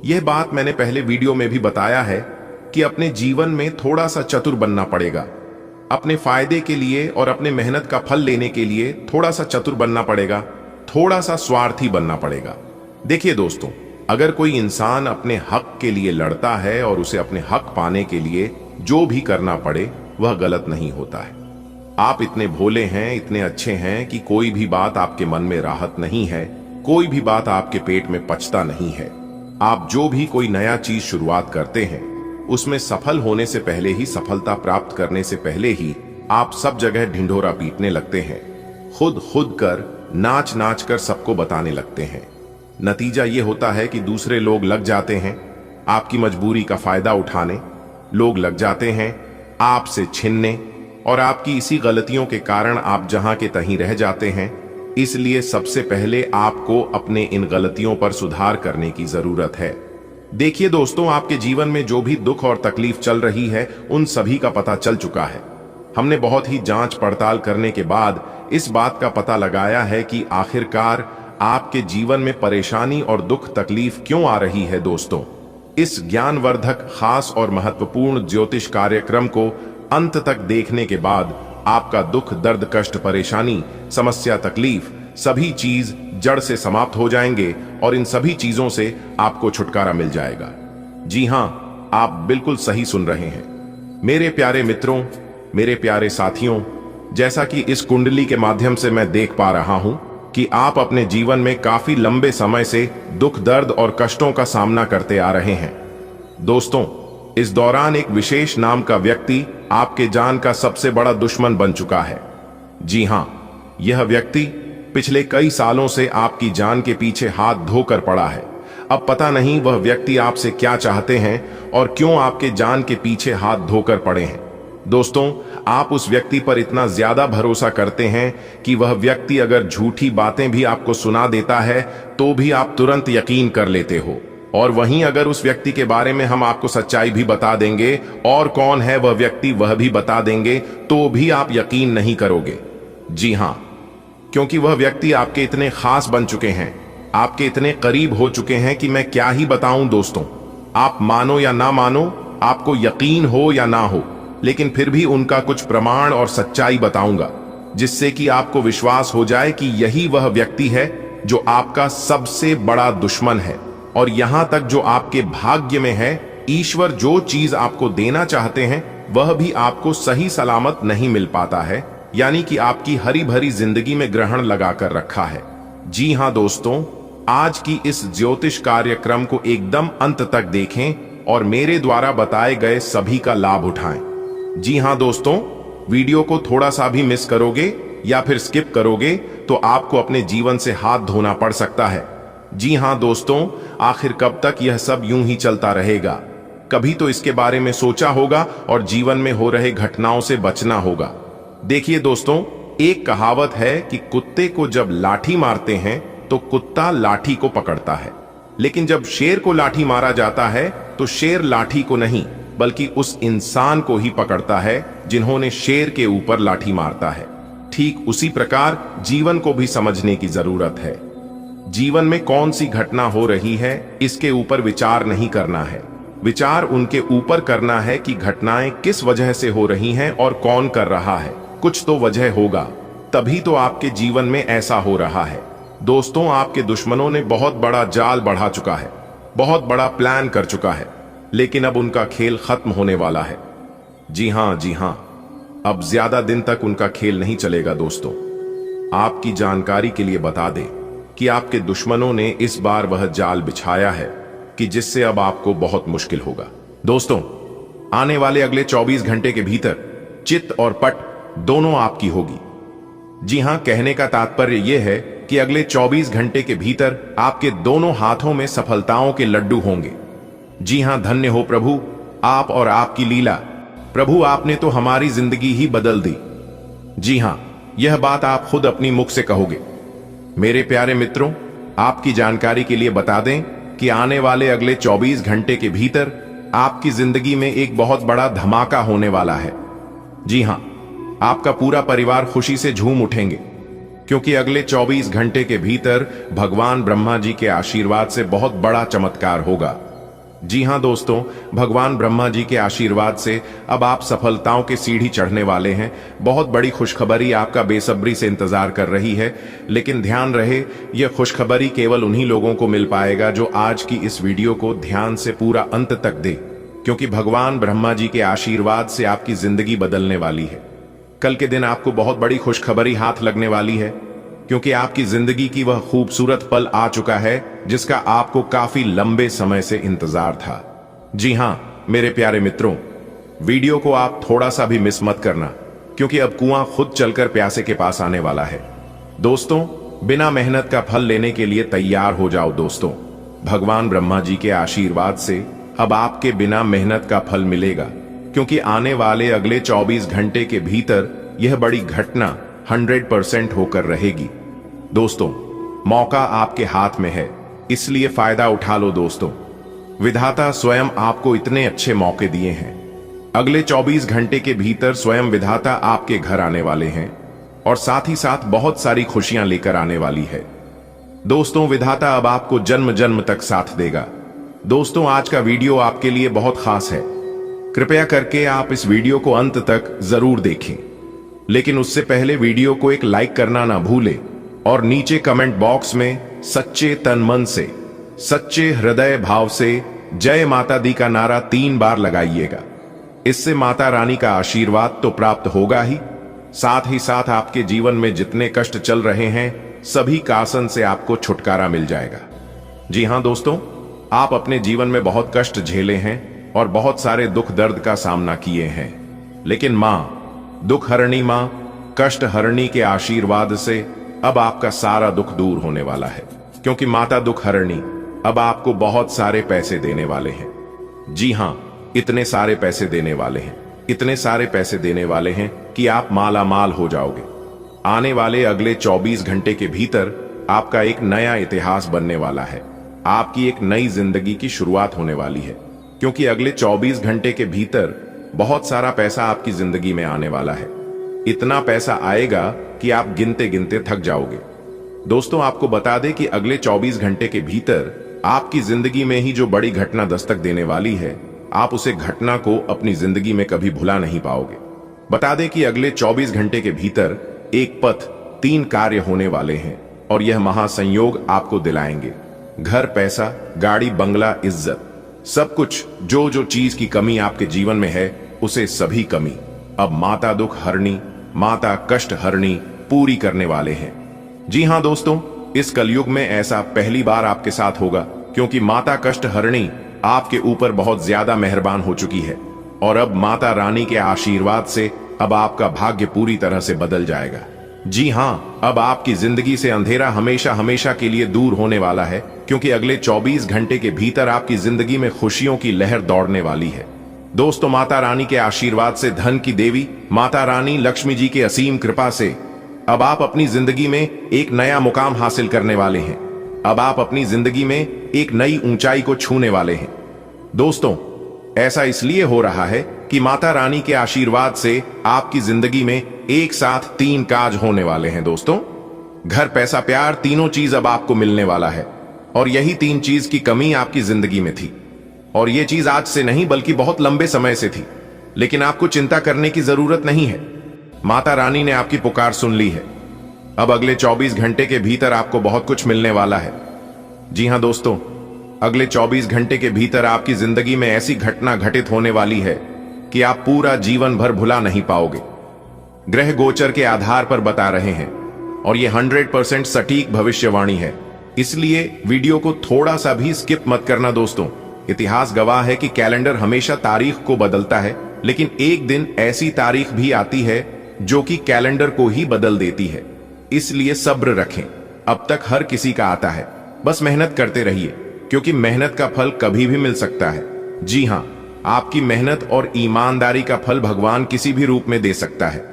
यह बात मैंने पहले वीडियो में भी बताया है कि अपने जीवन में थोड़ा सा चतुर बनना पड़ेगा। अपने फायदे के लिए और अपने मेहनत का फल लेने के लिए थोड़ा सा चतुर बनना पड़ेगा, थोड़ा सा स्वार्थी बनना पड़ेगा। देखिए दोस्तों, अगर कोई इंसान अपने हक के लिए लड़ता है और उसे अपने हक पाने के लिए जो भी करना पड़े, वह गलत नहीं होता है। आप इतने भोले हैं, इतने अच्छे हैं कि कोई भी बात आपके मन में राहत नहीं है, कोई भी बात आपके पेट में पचता नहीं है। आप जो भी कोई नया चीज शुरुआत करते हैं, उसमें सफल होने से पहले ही, सफलता प्राप्त करने से पहले ही आप सब जगह ढिंढोरा पीटने लगते हैं, खुद कर नाच नाच कर सबको बताने लगते हैं। नतीजा ये होता है कि दूसरे लोग लग जाते हैं आपकी मजबूरी का फायदा उठाने, लोग लग जाते हैं आपसे छीनने, और आपकी इसी गलतियों के कारण आप जहां के तहीं रह जाते हैं। इसलिए सबसे पहले आपको अपने इन गलतियों पर सुधार करने की जरूरत है। देखिए दोस्तों, आपके जीवन में जो भी दुख और तकलीफ चल रही है, उन सभी का पता चल चुका है। हमने बहुत ही जांच पड़ताल करने के बाद इस बात का पता लगाया है कि आखिरकार आपके जीवन में परेशानी और दुख तकलीफ क्यों आ रही है। दोस्तों, इस ज्ञानवर्धक, खास और महत्वपूर्ण ज्योतिष कार्यक्रम को अंत तक देखने के बाद आपका दुख, दर्द, कष्ट, परेशानी, समस्या, तकलीफ सभी चीज जड़ से समाप्त हो जाएंगे और इन सभी चीजों से आपको छुटकारा मिल जाएगा। जी हां, आप बिल्कुल सही सुन रहे हैं मेरे प्यारे मित्रों, मेरे प्यारे साथियों। जैसा कि इस कुंडली के माध्यम से मैं देख पा रहा हूं कि आप अपने जीवन में काफी लंबे समय से दुख, दर्द और कष्टों का सामना करते आ रहे हैं। दोस्तों, इस दौरान एक विशेष नाम का व्यक्ति आपके जान का सबसे बड़ा दुश्मन बन चुका है। जी हां, यह व्यक्ति पिछले कई सालों से आपकी जान के पीछे हाथ धोकर पड़ा है। अब पता नहीं वह व्यक्ति आपसे क्या चाहते हैं और क्यों आपके जान के पीछे हाथ धोकर पड़े हैं। दोस्तों, आप उस व्यक्ति पर इतना ज्यादा भरोसा करते हैं कि वह व्यक्ति अगर झूठी बातें भी आपको सुना देता है तो भी आप तुरंत यकीन कर लेते हो, और वहीं अगर उस व्यक्ति के बारे में हम आपको सच्चाई भी बता देंगे और कौन है वह व्यक्ति वह भी बता देंगे, तो भी आप यकीन नहीं करोगे। जी हां, क्योंकि वह व्यक्ति आपके इतने खास बन चुके हैं, आपके इतने करीब हो चुके हैं कि मैं क्या ही बताऊं। दोस्तों, आप मानो या ना मानो, आपको यकीन हो या ना हो, लेकिन फिर भी उनका कुछ प्रमाण और सच्चाई बताऊंगा, जिससे कि आपको विश्वास हो जाए कि यही वह व्यक्ति है जो आपका सबसे बड़ा दुश्मन है। और यहां तक जो आपके भाग्य में है, ईश्वर जो चीज आपको देना चाहते हैं वह भी आपको सही सलामत नहीं मिल पाता है, यानी कि आपकी हरी भरी जिंदगी में ग्रहण लगाकर रखा है। जी हां दोस्तों, आज की इस ज्योतिष कार्यक्रम को एकदम अंत तक देखें और मेरे द्वारा बताए गए सभी का लाभ उठाएं। जी हां दोस्तों, वीडियो को थोड़ा सा भी मिस करोगे या फिर स्किप करोगे तो आपको अपने जीवन से हाथ धोना पड़ सकता है। जी हां दोस्तों, आखिर कब तक यह सब यूं ही चलता रहेगा? कभी तो इसके बारे में सोचा होगा और जीवन में हो रहे घटनाओं से बचना होगा। देखिए दोस्तों, एक कहावत है कि कुत्ते को जब लाठी मारते हैं तो कुत्ता लाठी को पकड़ता है, लेकिन जब शेर को लाठी मारा जाता है तो शेर लाठी को नहीं बल्कि उस इंसान को ही पकड़ता है जिन्होंने शेर के ऊपर लाठी मारता है। ठीक उसी प्रकार जीवन को भी समझने की जरूरत है। जीवन में कौन सी घटना हो रही है इसके ऊपर विचार नहीं करना है, विचार उनके ऊपर करना है कि घटनाएं किस वजह से हो रही हैं और कौन कर रहा है। कुछ तो वजह होगा, तभी तो आपके जीवन में ऐसा हो रहा है। दोस्तों, आपके दुश्मनों ने बहुत बड़ा जाल बढ़ा चुका है, बहुत बड़ा प्लान कर चुका है, लेकिन अब उनका खेल खत्म होने वाला है। जी हां, अब ज्यादा दिन तक उनका खेल नहीं चलेगा। दोस्तों, आपकी जानकारी के लिए बता दें कि आपके दुश्मनों ने इस बार वह जाल बिछाया है कि जिससे अब आपको बहुत मुश्किल होगा। दोस्तों, आने वाले अगले 24 घंटे के भीतर चित और पट दोनों आपकी होगी। जी हां, कहने का तात्पर्य यह है कि अगले 24 घंटे के भीतर आपके दोनों हाथों में सफलताओं के लड्डू होंगे। जी हां, धन्य हो प्रभु, आप और आपकी लीला। प्रभु, आपने तो हमारी जिंदगी ही बदल दी। जी हां, यह बात आप खुद अपनी मुख से कहोगे। मेरे प्यारे मित्रों, आपकी जानकारी के लिए बता दें कि आने वाले अगले 24 घंटे के भीतर आपकी जिंदगी में एक बहुत बड़ा धमाका होने वाला है। जी हां, आपका पूरा परिवार खुशी से झूम उठेंगे, क्योंकि अगले 24 घंटे के भीतर भगवान ब्रह्मा जी के आशीर्वाद से बहुत बड़ा चमत्कार होगा। जी हां दोस्तों, भगवान ब्रह्मा जी के आशीर्वाद से अब आप सफलताओं की सीढ़ी चढ़ने वाले हैं। बहुत बड़ी खुशखबरी आपका बेसब्री से इंतजार कर रही है, लेकिन ध्यान रहे, यह खुशखबरी केवल उन्हीं लोगों को मिल पाएगा जो आज की इस वीडियो को ध्यान से पूरा अंत तक दे, क्योंकि भगवान ब्रह्मा जी के आशीर्वाद से आपकी जिंदगी बदलने वाली है। कल के दिन आपको बहुत बड़ी खुशखबरी हाथ लगने वाली है, क्योंकि आपकी जिंदगी की वह खूबसूरत पल आ चुका है जिसका आपको काफी लंबे समय से इंतजार था। जी हां मेरे प्यारे मित्रों, वीडियो को आप थोड़ा सा भी मिस मत करना, क्योंकि अब कुआं खुद चलकर प्यासे के पास आने वाला है। दोस्तों, बिना मेहनत का फल लेने के लिए तैयार हो जाओ। दोस्तों, भगवान ब्रह्मा जी के आशीर्वाद से अब आपके बिना मेहनत का फल मिलेगा, क्योंकि आने वाले अगले 24 घंटे के भीतर यह बड़ी घटना 100% होकर रहेगी। दोस्तों, मौका आपके हाथ में है, इसलिए फायदा उठा लो। दोस्तों, विधाता स्वयं आपको इतने अच्छे मौके दिए हैं। अगले 24 घंटे के भीतर स्वयं विधाता आपके घर आने वाले हैं और साथ ही साथ बहुत सारी खुशियां लेकर आने वाली है। दोस्तों, विधाता अब आपको जन्म जन्म तक साथ देगा। दोस्तों, आज का वीडियो आपके लिए बहुत खास है। कृपया करके आप इस वीडियो को अंत तक जरूर देखें, लेकिन उससे पहले वीडियो को एक लाइक करना ना भूलें और नीचे कमेंट बॉक्स में सच्चे तन मन से, सच्चे हृदय भाव से जय माता दी का नारा 3 बार लगाइएगा। इससे माता रानी का आशीर्वाद तो प्राप्त होगा ही, साथ ही साथ आपके जीवन में जितने कष्ट चल रहे हैं सभी कासन से आपको छुटकारा मिल जाएगा। जी हां दोस्तों, आप अपने जीवन में बहुत कष्ट झेले हैं और बहुत सारे दुख दर्द का सामना किए हैं, लेकिन मां दुख हरणी, मां कष्ट हरणी के आशीर्वाद से अब आपका सारा दुख दूर होने वाला है, क्योंकि माता दुख हरणी अब आपको बहुत सारे पैसे देने वाले हैं। जी हां, इतने सारे पैसे देने वाले हैं, इतने सारे पैसे देने वाले हैं कि आप माला माल हो जाओगे। आने वाले अगले 24 घंटे के भीतर आपका एक नया इतिहास बनने वाला है, आपकी एक नई जिंदगी की शुरुआत होने वाली है, क्योंकि अगले 24 घंटे के भीतर बहुत सारा पैसा आपकी जिंदगी में आने वाला है। इतना पैसा आएगा कि आप गिनते गिनते थक जाओगे। दोस्तों, आपको बता दें कि अगले 24 घंटे के भीतर आपकी जिंदगी में ही जो बड़ी घटना दस्तक देने वाली है, आप उसे घटना को अपनी जिंदगी में कभी भुला नहीं पाओगे। बता दें कि अगले 24 घंटे के भीतर एक पथ 3 कार्य होने वाले हैं और यह महासंयोग आपको दिलाएंगे घर, पैसा, गाड़ी, बंगला, इज्जत, सब कुछ। जो जो चीज की कमी आपके जीवन में है उसे सभी कमी अब माता दुख हरणी माता कष्ट हरणी पूरी करने वाले हैं। जी हां दोस्तों, इस कलयुग में ऐसा पहली बार आपके साथ होगा, क्योंकि माता कष्ट हरणी आपके ऊपर बहुत ज्यादा मेहरबान हो चुकी है और अब माता रानी के आशीर्वाद से अब आपका भाग्य पूरी तरह से बदल जाएगा। जी हां, अब आपकी जिंदगी से अंधेरा हमेशा हमेशा के लिए दूर होने वाला है, क्योंकि अगले 24 घंटे के भीतर आपकी जिंदगी में खुशियों की लहर दौड़ने वाली है। दोस्तों, माता रानी के आशीर्वाद से धन की देवी माता रानी लक्ष्मी जी की असीम कृपा से अब आप अपनी जिंदगी में एक नया मुकाम हासिल करने वाले हैं। अब आप अपनी जिंदगी में एक नई ऊंचाई को छूने वाले हैं। दोस्तों, ऐसा इसलिए हो रहा है कि माता रानी के आशीर्वाद से आपकी जिंदगी में एक साथ 3 काज होने वाले हैं। दोस्तों, घर, पैसा, प्यार, तीनों चीज अब आपको मिलने वाला है और यही 3 चीज की कमी आपकी जिंदगी में थी और यह चीज आज से नहीं बल्कि बहुत लंबे समय से थी, लेकिन आपको चिंता करने की जरूरत नहीं है। माता रानी ने आपकी पुकार सुन ली है। अब अगले 24 घंटे के भीतर आपको बहुत कुछ मिलने वाला है। जी हां दोस्तों, अगले 24 घंटे के भीतर आपकी जिंदगी में ऐसी घटना घटित होने वाली है कि आप पूरा जीवन भर भुला नहीं पाओगे। ग्रह गोचर के आधार पर बता रहे हैं और यह 100% सटीक भविष्यवाणी है, इसलिए वीडियो को थोड़ा सा भी स्किप मत करना। दोस्तों, इतिहास गवाह है कि कैलेंडर हमेशा तारीख को बदलता है, लेकिन एक दिन ऐसी तारीख भी आती है जो कि कैलेंडर को ही बदल देती है। इसलिए सब्र रखें, अब तक हर किसी का आता है, बस मेहनत करते रहिए, क्योंकि मेहनत का फल कभी भी मिल सकता है। जी हां, आपकी मेहनत और ईमानदारी का फल भगवान किसी भी रूप में दे सकता है।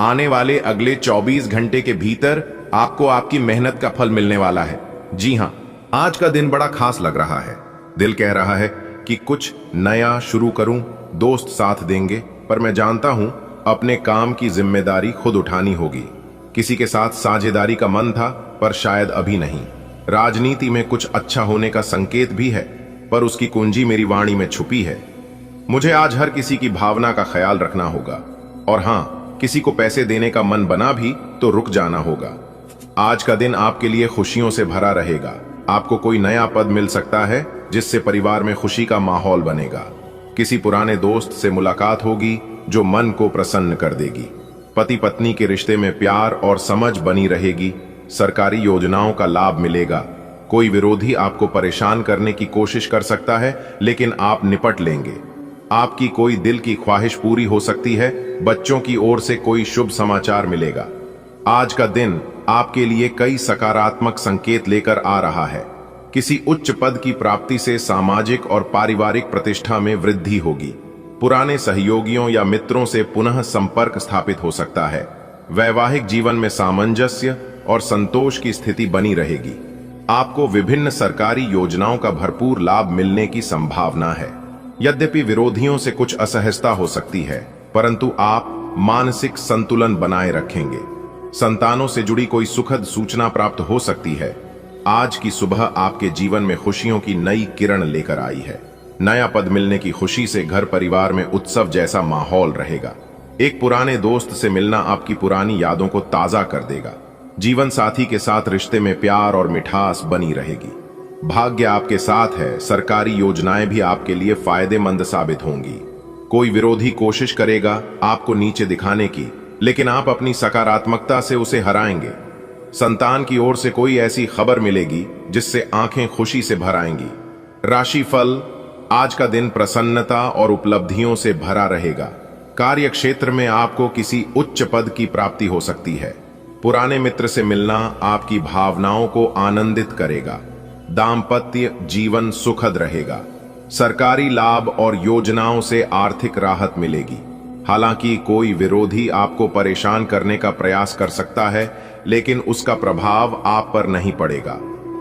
आने वाले अगले 24 घंटे के भीतर आपको आपकी मेहनत का फल मिलने वाला है। जी हां, आज का दिन बड़ा खास लग रहा है। दिल कह रहा है कि कुछ नया शुरू करूं, दोस्त साथ देंगे, पर मैं जानता हूं अपने काम की जिम्मेदारी खुद उठानी होगी। किसी के साथ साझेदारी का मन था, पर शायद अभी नहीं। राजनीति में कुछ अच्छा होने का संकेत भी है, पर उसकी कुंजी मेरी वाणी में छुपी है। मुझे आज हर किसी की भावना का ख्याल रखना होगा और हां, किसी को पैसे देने का मन बना भी तो रुक जाना होगा। आज का दिन आपके लिए खुशियों से भरा रहेगा। आपको कोई नया पद मिल सकता है जिससे परिवार में खुशी का माहौल बनेगा। किसी पुराने दोस्त से मुलाकात होगी जो मन को प्रसन्न कर देगी। पति पत्नी के रिश्ते में प्यार और समझ बनी रहेगी। सरकारी योजनाओं का लाभ मिलेगा। कोई विरोधी आपको परेशान करने की कोशिश कर सकता है, लेकिन आप निपट लेंगे। आपकी कोई दिल की ख्वाहिश पूरी हो सकती है। बच्चों की ओर से कोई शुभ समाचार मिलेगा। आज का दिन आपके लिए कई सकारात्मक संकेत लेकर आ रहा है। किसी उच्च पद की प्राप्ति से सामाजिक और पारिवारिक प्रतिष्ठा में वृद्धि होगी। पुराने सहयोगियों या मित्रों से पुनः संपर्क स्थापित हो सकता है। वैवाहिक जीवन में सामंजस्य और संतोष की स्थिति बनी रहेगी। आपको विभिन्न सरकारी योजनाओं का भरपूर लाभ मिलने की संभावना है। यद्यपि विरोधियों से कुछ असहजता हो सकती है, परंतु आप मानसिक संतुलन बनाए रखेंगे। संतानों से जुड़ी कोई सुखद सूचना प्राप्त हो सकती है। आज की सुबह आपके जीवन में खुशियों की नई किरण लेकर आई है। नया पद मिलने की खुशी से घर परिवार में उत्सव जैसा माहौल रहेगा। एक पुराने दोस्त से मिलना आपकी पुरानी यादों को ताजा कर देगा। जीवन साथी के साथ रिश्ते में प्यार और मिठास बनी रहेगी। भाग्य आपके साथ है। सरकारी योजनाएं भी आपके लिए फायदेमंद साबित होंगी। कोई विरोधी कोशिश करेगा आपको नीचे दिखाने की, लेकिन आप अपनी सकारात्मकता से उसे हराएंगे। संतान की ओर से कोई ऐसी खबर मिलेगी जिससे आंखें खुशी से भर आएंगी। राशिफल, आज का दिन प्रसन्नता और उपलब्धियों से भरा रहेगा। कार्य क्षेत्र में आपको किसी उच्च पद की प्राप्ति हो सकती है। पुराने मित्र से मिलना आपकी भावनाओं को आनंदित करेगा। दाम्पत्य जीवन सुखद रहेगा। सरकारी लाभ और योजनाओं से आर्थिक राहत मिलेगी। हालांकि कोई विरोधी आपको परेशान करने का प्रयास कर सकता है, लेकिन उसका प्रभाव आप पर नहीं पड़ेगा।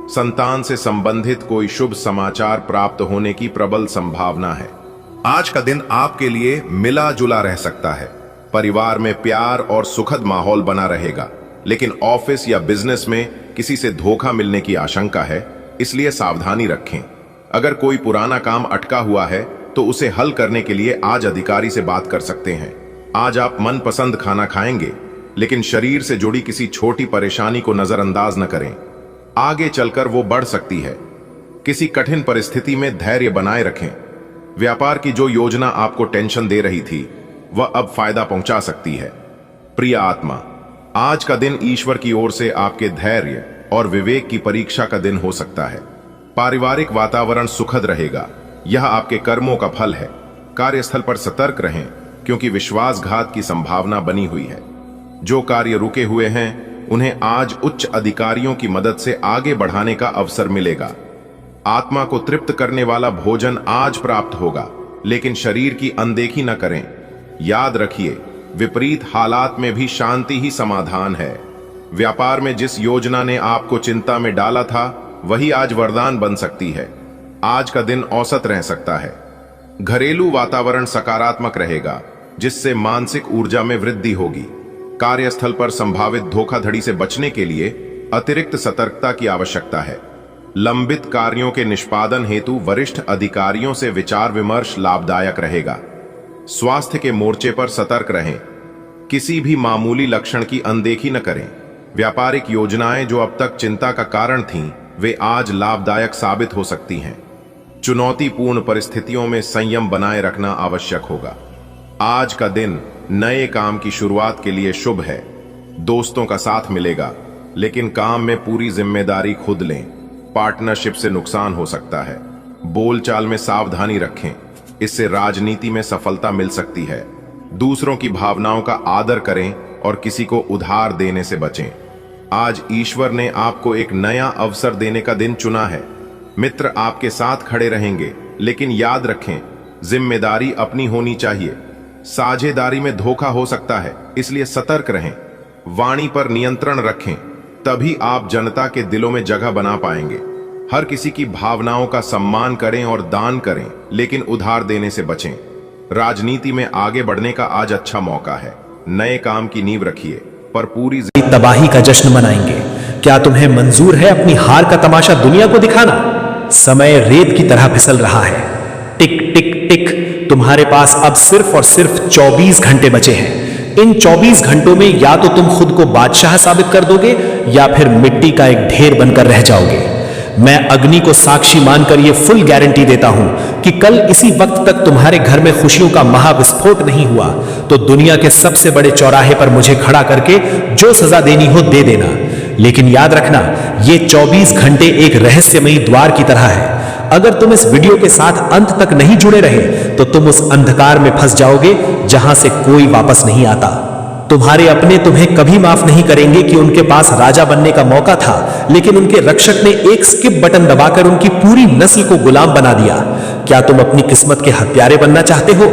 संतान से संबंधित कोई शुभ समाचार प्राप्त होने की प्रबल संभावना है। आज का दिन आपके लिए मिला जुला रह सकता है। परिवार में प्यार और सुखद माहौल बना रहेगा, लेकिन ऑफिस या बिजनेस में किसी से धोखा मिलने की आशंका है, इसलिए सावधानी रखें। अगर कोई पुराना काम अटका हुआ है तो उसे हल करने के लिए आज अधिकारी से बात कर सकते हैं। आज आप मनपसंद खाना खाएंगे, लेकिन शरीर से जुड़ी किसी छोटी परेशानी को नजरअंदाज न करें। आगे चलकर वो बढ़ सकती है। किसी कठिन परिस्थिति में धैर्य बनाए रखें। व्यापार की जो योजना आपको टेंशन दे रही थी, वह अब फायदा पहुंचा सकती है। प्रिय आत्मा, आज का दिन ईश्वर की ओर से आपके धैर्य और विवेक की परीक्षा का दिन हो सकता है। पारिवारिक वातावरण सुखद रहेगा, यह आपके कर्मों का फल है। कार्यस्थल पर सतर्क रहें क्योंकि विश्वासघात की संभावना बनी हुई है। जो कार्य रुके हुए हैं उन्हें आज उच्च अधिकारियों की मदद से आगे बढ़ाने का अवसर मिलेगा। आत्मा को तृप्त करने वाला भोजन आज प्राप्त होगा, लेकिन शरीर की अनदेखी न करें। याद रखिए, विपरीत हालात में भी शांति ही समाधान है। व्यापार में जिस योजना ने आपको चिंता में डाला था वही आज वरदान बन सकती है। आज का दिन औसत रह सकता है। घरेलू वातावरण सकारात्मक रहेगा, जिससे मानसिक ऊर्जा में वृद्धि होगी। कार्यस्थल पर संभावित धोखाधड़ी से बचने के लिए अतिरिक्त सतर्कता की आवश्यकता है। लंबित कार्यों के निष्पादन हेतु वरिष्ठ अधिकारियों से विचार विमर्श लाभदायक रहेगा। स्वास्थ्य के मोर्चे पर सतर्क रहें, किसी भी मामूली लक्षण की अनदेखी न करें। व्यापारिक योजनाएं जो अब तक चिंता का कारण थीं, वे आज लाभदायक साबित हो सकती हैं। चुनौतीपूर्ण परिस्थितियों में संयम बनाए रखना आवश्यक होगा। आज का दिन नए काम की शुरुआत के लिए शुभ है। दोस्तों का साथ मिलेगा, लेकिन काम में पूरी जिम्मेदारी खुद लें। पार्टनरशिप से नुकसान हो सकता है। बोलचाल में सावधानी रखें, इससे राजनीति में सफलता मिल सकती है। दूसरों की भावनाओं का आदर करें और किसी को उधार देने से बचें। आज ईश्वर ने आपको एक नया अवसर देने का दिन चुना है। मित्र आपके साथ खड़े रहेंगे, लेकिन याद रखें, जिम्मेदारी अपनी होनी चाहिए। साझेदारी में धोखा हो सकता है, इसलिए सतर्क रहें। वाणी पर नियंत्रण रखें, तभी आप जनता के दिलों में जगह बना पाएंगे। हर किसी की भावनाओं का सम्मान करें और दान करें, लेकिन उधार देने से बचें। राजनीति में आगे बढ़ने का आज अच्छा मौका है। नए काम की नींव रखिए, पर पूरी तबाही का जश्न मनाएंगे। क्या तुम्हें मंजूर है अपनी हार का तमाशा दुनिया को दिखाना? समय रेत की तरह फिसल रहा है। टिक टिक टिक, तुम्हारे पास अब सिर्फ और सिर्फ 24 घंटे बचे हैं। इन 24 घंटों में या तो तुम खुद को बादशाह साबित कर दोगे या फिर मिट्टी का एक ढेर बनकर रह जाओगे। मैं अग्नि को साक्षी मानकर यह फुल गारंटी देता हूं कि कल इसी वक्त तक तुम्हारे घर में खुशियों का महाविस्फोट नहीं हुआ तो दुनिया के सबसे बड़े चौराहे पर मुझे खड़ा करके जो सजा देनी हो दे देना। लेकिन याद रखना, ये 24 घंटे एक रहस्यमयी द्वार की तरह है। अगर तुम इस वीडियो के साथ अंत तक नहीं जुड़े रहे तो तुम उस अंधकार में फंस जाओगे जहां से कोई वापस नहीं आता। तुम्हारे अपने तुम्हें कभी माफ नहीं करेंगे कि उनके पास राजा बनने का मौका था, लेकिन उनके रक्षक ने एक स्किप बटन दबाकर उनकी पूरी नस्ल को गुलाम बना दिया। क्या तुम अपनी किस्मत के हत्यारे बनना चाहते हो?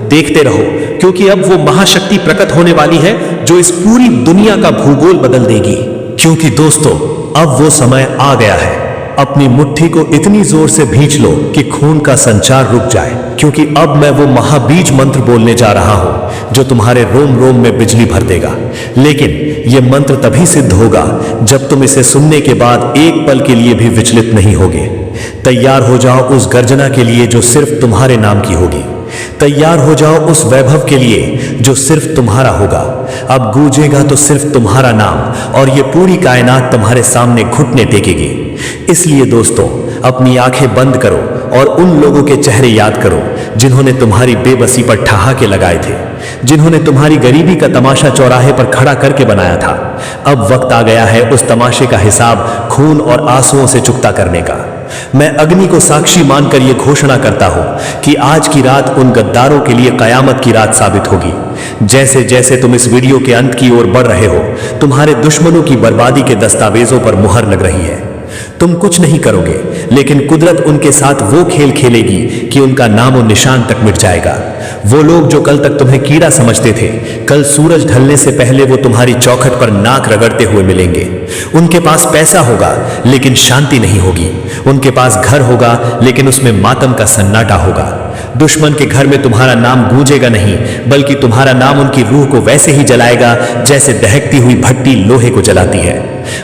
देखते रहो, क्योंकि अब वो महाशक्ति प्रकट होने वाली है जो इस पूरी दुनिया का भूगोल बदल देगी। क्योंकि दोस्तों, अब वो समय आ गया है। अपनी मुट्ठी को इतनी जोर से भींच लो कि खून का संचार रुक जाए, क्योंकि अब मैं वो महाबीज मंत्र बोलने जा रहा हूं जो तुम्हारे रोम रोम में बिजली भर देगा। लेकिन यह मंत्र तभी सिद्ध होगा जब तुम इसे सुनने के बाद एक पल के लिए भी विचलित नहीं होगे। तैयार हो जाओ उस गर्जना के लिए जो सिर्फ तुम्हारे नाम की होगी। तैयार हो जाओ उस वैभव के लिए जो सिर्फ तुम्हारा होगा। अब गूंजेगा तो सिर्फ तुम्हारा नाम और ये पूरी कायनात तुम्हारे सामने घुटने टेकेगी। इसलिए दोस्तों, अपनी आंखें बंद करो और उन लोगों के चेहरे याद करो जिन्होंने तुम्हारी बेबसी पर ठहाके लगाए थे, जिन्होंने तुम्हारी गरीबी का तमाशा चौराहे पर खड़ा करके बनाया था। अब वक्त आ गया है उस तमाशे का हिसाब खून और आंसुओं से चुकता करने का। मैं अग्नि को साक्षी मानकर यह घोषणा करता हूं कि आज की रात उन गद्दारों के लिए कयामत की रात साबित होगी। जैसे जैसे तुम इस वीडियो के अंत की ओर बढ़ रहे हो, तुम्हारे दुश्मनों की बर्बादी के दस्तावेजों पर मुहर लग रही है। तुम कुछ नहीं करोगे, लेकिन कुदरत उनके साथ वो खेल खेलेगी कि उनका नामो निशान तक मिट जाएगा। वो लोग जो कल तक तुम्हें कीड़ा समझते थे, कल सूरज ढलने से पहले वो तुम्हारी चौखट पर नाक रगड़ते हुए मिलेंगे। उनके पास पैसा होगा लेकिन शांति नहीं होगी। उनके पास घर होगा लेकिन उसमें मातम का सन्नाटा होगा। दुश्मन के घर में तुम्हारा नाम गूंजेगा नहीं, बल्कि तुम्हारा नाम उनकी रूह को वैसे ही जलाएगा जैसे दहकती हुई भट्टी लोहे को जलाती है।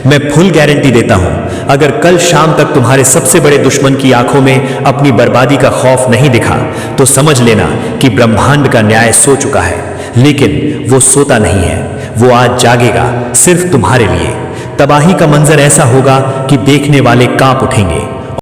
मैं फुल गारंटी देता हूं, अगर कल शाम तक तुम्हारे सबसे बड़े दुश्मन की आंखों में अपनी बर्बादी का खौफ नहीं दिखा तो समझ लेना कि ब्रह्मांड का न्याय सो चुका है। लेकिन वो सोता नहीं है, वो आज जागेगा सिर्फ तुम्हारे लिए। तबाही का मंजर ऐसा होगा कि देखने वाले कांप उठेंगे।